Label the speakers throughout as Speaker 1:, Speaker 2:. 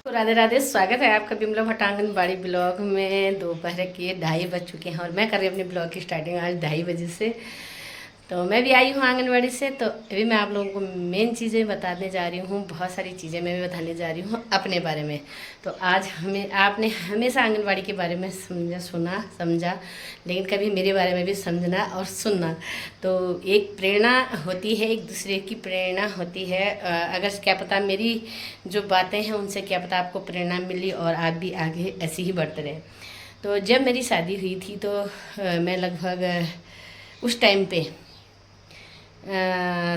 Speaker 1: राधे राधे। स्वागत है आपका बिमला भट्ट आंगनबाड़ी ब्लॉग में। दोपहर के 2:30 बज चुके हैं और मैं कर रही हूँ अपने ब्लॉग की स्टार्टिंग आज 2:30 बजे से। तो मैं भी आई हूँ आंगनबाड़ी से। तो अभी मैं आप लोगों को मेन चीज़ें बताने जा रही हूँ। बहुत सारी चीज़ें मैं भी बताने जा रही हूँ अपने बारे में। तो आज हमें आपने हमेशा आंगनबाड़ी के बारे में समझा, लेकिन कभी मेरे बारे में भी समझना और सुनना। तो एक प्रेरणा होती है, एक दूसरे की प्रेरणा होती है। अगर क्या पता मेरी जो बातें हैं उनसे क्या पता आपको प्रेरणा मिली और आप भी आगे ऐसे ही बढ़ते रहें। तो जब मेरी शादी हुई थी तो मैं लगभग उस टाइम पे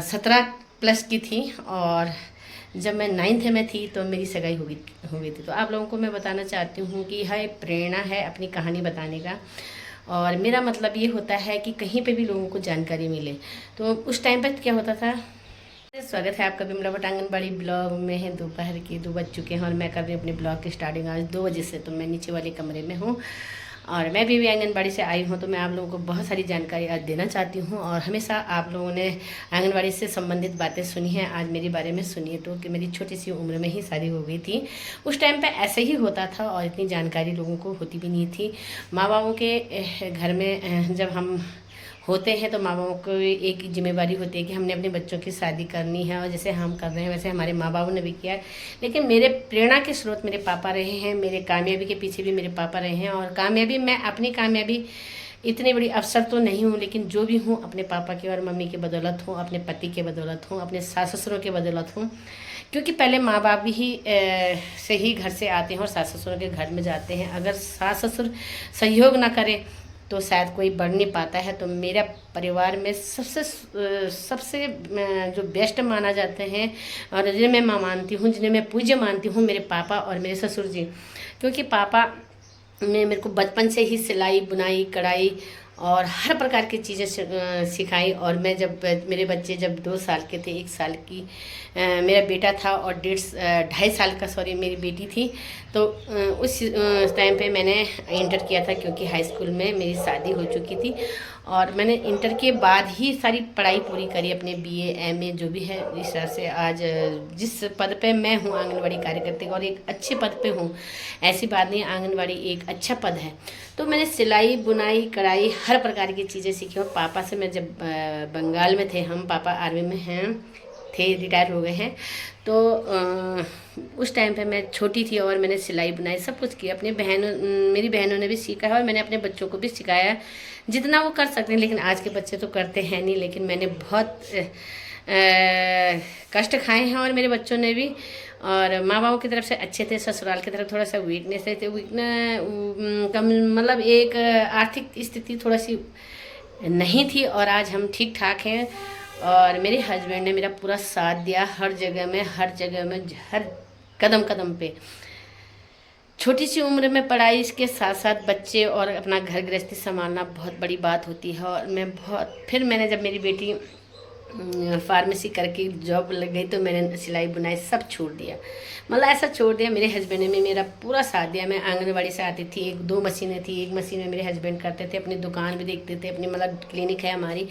Speaker 1: 17+ की थी और जब मैं 9th में थी तो मेरी सगाई हो गई थी। तो आप लोगों को मैं बताना चाहती हूँ कि यह एक प्रेरणा है अपनी कहानी बताने का। और मेरा मतलब ये होता है कि कहीं पे भी लोगों को जानकारी मिले। तो उस टाइम पर क्या होता था। स्वागत है आपका बिमला भट्ट आंगनबाड़ी ब्लॉग में। है दोपहर के 2 बज चुके हैं और मैं कर रही हूँ अपने ब्लॉग की स्टार्टिंग आज 2 बजे से। तो मैं नीचे वाले कमरे में हूँ और मैं भी आंगनबाड़ी से आई हूँ। तो मैं आप लोगों को बहुत सारी जानकारी आज देना चाहती हूँ। और हमेशा आप लोगों ने आंगनबाड़ी से संबंधित बातें सुनी हैं, आज मेरे बारे में सुनिए। तो कि मेरी छोटी सी उम्र में ही शादी हो गई थी। उस टाइम पे ऐसे ही होता था और इतनी जानकारी लोगों को होती भी नहीं थी। माँ बापों के घर में जब हम होते हैं तो माँ बापों को एक जिम्मेदारी होती है कि हमने अपने बच्चों की शादी करनी है। और जैसे हम कर रहे हैं वैसे हमारे माँ बापों ने भी किया है। लेकिन मेरे प्रेरणा के स्रोत मेरे पापा रहे हैं, मेरे कामयाबी के पीछे भी मेरे पापा रहे हैं। और कामयाबी मैं अपनी कामयाबी इतनी बड़ी अफसर तो नहीं हूँ, लेकिन जो भी हूँ अपने पापा की और मम्मी की बदौलत हूँ, अपने पति के बदौलत हूँ, अपने सास ससुरों के बदौलत हूँ। क्योंकि पहले माँ बाप ही से ही घर से आते हैं और सास ससुरों के घर में जाते हैं। अगर सास ससुर सहयोग ना करें तो शायद कोई बढ़ नहीं पाता है। तो मेरा परिवार में सबसे जो बेस्ट माना जाते हैं और जिन्हें मैं माँ मानती हूँ, जिन्हें मैं पूज्य मानती हूँ, मेरे पापा और मेरे ससुर जी। क्योंकि पापा ने मेरे को बचपन से ही सिलाई बुनाई कढ़ाई और हर प्रकार की चीज़ें सिखाई। और मैं जब मेरे बच्चे जब 2 साल के थे, 1 साल की मेरा बेटा था और 2.5 साल का मेरी बेटी थी। तो उस टाइम पे मैंने इंटर किया था, क्योंकि हाई स्कूल में मेरी शादी हो चुकी थी। और मैंने इंटर के बाद ही सारी पढ़ाई पूरी करी, अपने BA MA जो भी है। इस तरह से आज जिस पद पे मैं हूँ आंगनबाड़ी कार्यकर्ता और एक अच्छे पद पे हूँ, ऐसी बात नहीं, आंगनबाड़ी एक अच्छा पद है। तो मैंने सिलाई बुनाई कढ़ाई हर प्रकार की चीज़ें सीखी। और पापा से मैं जब बंगाल में थे, हम पापा आर्मी में हैं थे, रिटायर हो गए हैं। तो उस टाइम पे मैं छोटी थी और मैंने सिलाई बुनाई सब कुछ किया। अपनी मेरी बहनों ने भी सीखा है और मैंने अपने बच्चों को भी सिखाया जितना वो कर सकते हैं। लेकिन आज के बच्चे तो करते हैं नहीं, लेकिन मैंने बहुत कष्ट खाए हैं और मेरे बच्चों ने भी। और माँ बापों की तरफ से अच्छे थे, ससुराल की तरफ थोड़ा सा वीकनेस थे। कम मतलब एक आर्थिक स्थिति थोड़ा सी नहीं थी और आज हम ठीक ठाक हैं। और मेरे हस्बैंड ने मेरा पूरा साथ दिया हर जगह में, हर कदम कदम पे। छोटी सी उम्र में पढ़ाई, इसके साथ साथ बच्चे और अपना घर गृहस्थी संभालना बहुत बड़ी बात होती है। और फिर मैंने जब मेरी बेटी फार्मेसी करके जॉब लग गई तो मैंने सिलाई बुनाई सब छोड़ दिया। मतलब ऐसा छोड़ दिया, मेरे हस्बैंड ने मेरा पूरा साथ दिया। मैं आंगनबाड़ी से आती थी, 1-2 मशीनें थी, एक मशीन में मेरे हस्बैंड करते थे, अपनी दुकान भी देखते थे, अपनी मतलब क्लिनिक है हमारी,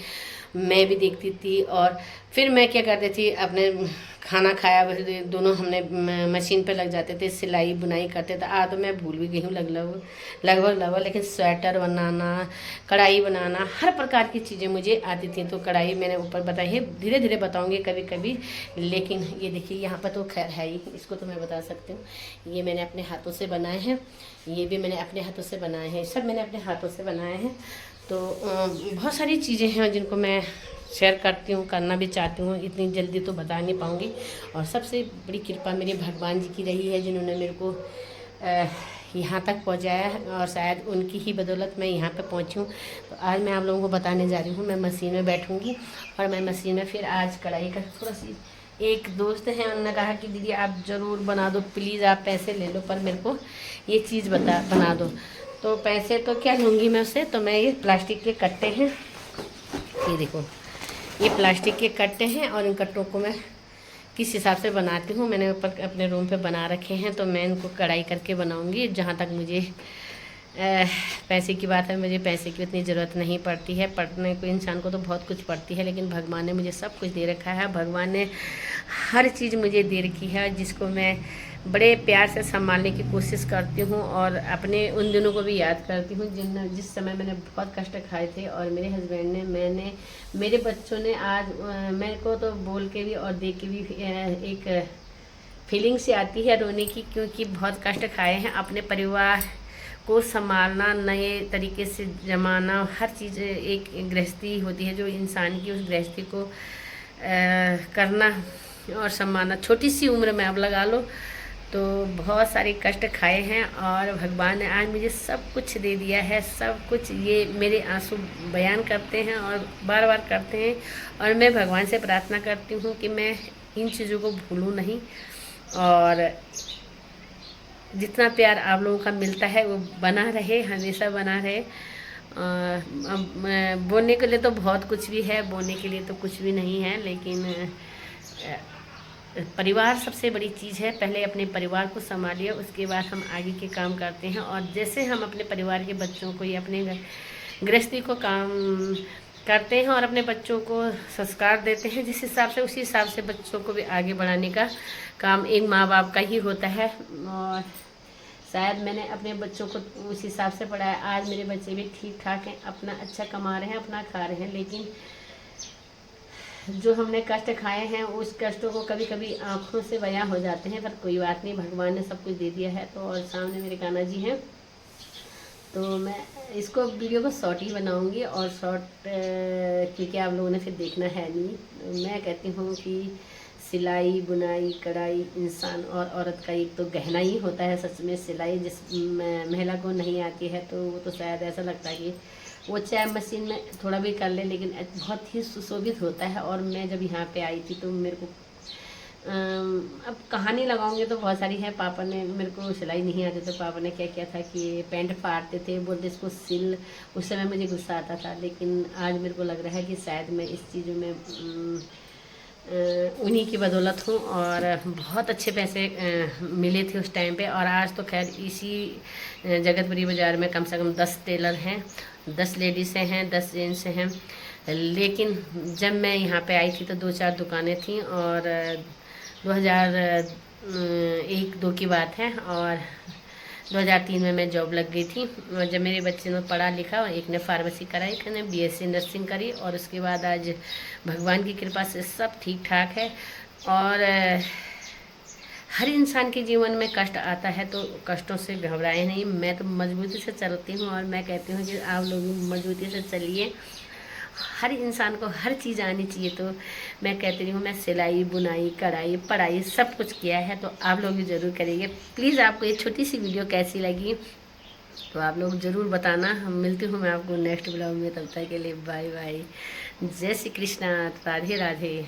Speaker 1: मैं भी देखती थी। और फिर मैं क्या करती थी, अपने खाना खाया दोनों हमने मशीन पे लग जाते थे, सिलाई बुनाई करते थे। तो मैं भूल भी गई हूँ लगभग, लेकिन स्वेटर बनाना, कढ़ाई बनाना, हर प्रकार की चीज़ें मुझे आती थी। तो कढ़ाई मैंने ऊपर बताई है, धीरे धीरे बताऊँगी कभी कभी। लेकिन ये देखिए यहाँ पर तो खैर है ही, इसको तो मैं बता सकती हूँ। ये मैंने अपने हाथों से बनाए हैं, ये भी मैंने अपने हाथों से बनाए हैं, सब मैंने अपने हाथों से बनाए हैं। तो बहुत सारी चीज़ें हैं जिनको मैं शेयर करती हूँ, करना भी चाहती हूँ, इतनी जल्दी तो बता नहीं पाऊँगी। और सबसे बड़ी कृपा मेरे भगवान जी की रही है, जिन्होंने मेरे को यहाँ तक पहुँचाया है और शायद उनकी ही बदौलत मैं यहाँ पे पहुँची हूँ। तो आज मैं आप लोगों को बताने जा रही हूँ। मैं मशीन में बैठूँगी और मैं मशीन में फिर आज कढ़ाई का थोड़ा सी, एक दोस्त हैं उन्होंने कहा कि दीदी आप ज़रूर बना दो, प्लीज़ आप पैसे ले लो पर मेरे को ये चीज़ बना दो। तो पैसे तो क्या लूँगी मैं उससे। तो मैं ये प्लास्टिक के कट्टे हैं, ये देखो, ये प्लास्टिक के कट्टे हैं और इन कट्टों को मैं किस हिसाब से बनाती हूँ, मैंने ऊपर अपने रूम पे बना रखे हैं। तो मैं इनको कढ़ाई करके बनाऊँगी। जहाँ तक मुझे पैसे की बात है, मुझे पैसे की उतनी ज़रूरत नहीं पड़ती है। पढ़ने को इंसान को तो बहुत कुछ पड़ती है, लेकिन भगवान ने मुझे सब कुछ दे रखा है। भगवान ने हर चीज़ मुझे दे रखी है, जिसको मैं बड़े प्यार से संभालने की कोशिश करती हूँ और अपने उन दिनों को भी याद करती हूँ जिस समय मैंने बहुत कष्ट खाए थे और मेरे हस्बैंड ने, मैंने, मेरे बच्चों ने आज मेरे को तो बोल के भी और देख के भी एक फीलिंग से आती है रोने की, क्योंकि बहुत कष्ट खाए हैं। अपने परिवार को संभालना, नए तरीके से जमाना, हर चीज़ एक गृहस्थी होती है जो इंसान की, उस गृहस्थी को करना और संभालना छोटी सी उम्र में अब लगा लो तो बहुत सारे कष्ट खाए हैं और भगवान ने आज मुझे सब कुछ दे दिया है, सब कुछ। ये मेरे आंसू बयान करते हैं और बार बार करते हैं और मैं भगवान से प्रार्थना करती हूँ कि मैं इन चीज़ों को भूलूँ नहीं और जितना प्यार आप लोगों का मिलता है वो बना रहे, हमेशा बना रहे। बोलने के लिए तो बहुत कुछ भी है, बोलने के लिए तो कुछ भी नहीं है, लेकिन परिवार सबसे बड़ी चीज़ है। पहले अपने परिवार को संभालिए, उसके बाद हम आगे के काम करते हैं। और जैसे हम अपने परिवार के बच्चों को या अपने गृहस्थी को काम करते हैं और अपने बच्चों को संस्कार देते हैं जिस हिसाब से, उसी हिसाब से बच्चों को भी आगे बढ़ाने का काम एक माँ बाप का ही होता है। और शायद मैंने अपने बच्चों को उस हिसाब से पढ़ाया। आज मेरे बच्चे भी ठीक ठाक हैं, अपना अच्छा कमा रहे हैं, अपना खा रहे हैं, लेकिन जो हमने कष्ट खाए हैं उस कष्टों को कभी कभी आँखों से बयां हो जाते हैं, पर कोई बात नहीं, भगवान ने सब कुछ दे दिया है। तो और सामने मेरे कान्हा जी हैं, तो मैं इसको वीडियो को शॉर्ट ही बनाऊंगी और शॉर्ट क्योंकि आप लोगों ने फिर देखना है नहीं। मैं कहती हूँ कि सिलाई, बुनाई, कढ़ाई इंसान और औरत का एक तो गहना ही होता है। सच में सिलाई जिस महिला को नहीं आती है तो वो तो शायद ऐसा लगता है कि वो चाहे मशीन में थोड़ा भी कर ले, लेकिन बहुत ही सुशोभित होता है। और मैं जब यहाँ पे आई थी तो मेरे को अब कहानी लगाऊंगी तो बहुत सारी है। पापा ने, मेरे को सिलाई नहीं आती तो पापा ने क्या किया था कि पैंट फाड़ते थे, बोलते इसको सिल। उस समय मुझे गुस्सा आता था, लेकिन आज मेरे को लग रहा है कि शायद मैं इस चीज़ों में उन्हीं की बदौलत हूँ और बहुत अच्छे पैसे मिले थे उस टाइम पे। और आज तो खैर इसी जगतपुरी बाज़ार में कम से कम 10 टेलर हैं, 10 लेडीज़ें हैं, 10 जेंट्स हैं। लेकिन जब मैं यहाँ पे आई थी तो 2-4 दुकानें थीं और 2001-2 की बात है और 2003 में मैं जॉब लग गई थी। और जब मेरे बच्चे ने पढ़ा लिखा, एक ने फार्मेसी कराई, एक ने BSc नर्सिंग करी और उसके बाद आज भगवान की कृपा से सब ठीक ठाक है। और हर इंसान के जीवन में कष्ट आता है तो कष्टों से घबराए नहीं। मैं तो मजबूती से चलती हूँ और मैं कहती हूँ कि आप लोग मजबूती से चलिए। हर इंसान को हर चीज़ आनी चाहिए। तो मैं कहती रही हूँ, मैं सिलाई, बुनाई, कढ़ाई, पढ़ाई सब कुछ किया है, तो आप लोग भी ज़रूर करिए। प्लीज़ आपको ये छोटी सी वीडियो कैसी लगी तो आप लोग ज़रूर बताना। हम मिलती हूँ मैं आपको नेक्स्ट ब्लॉग में, तब तक के लिए बाय बाय। जय श्री कृष्णा, राधे राधे।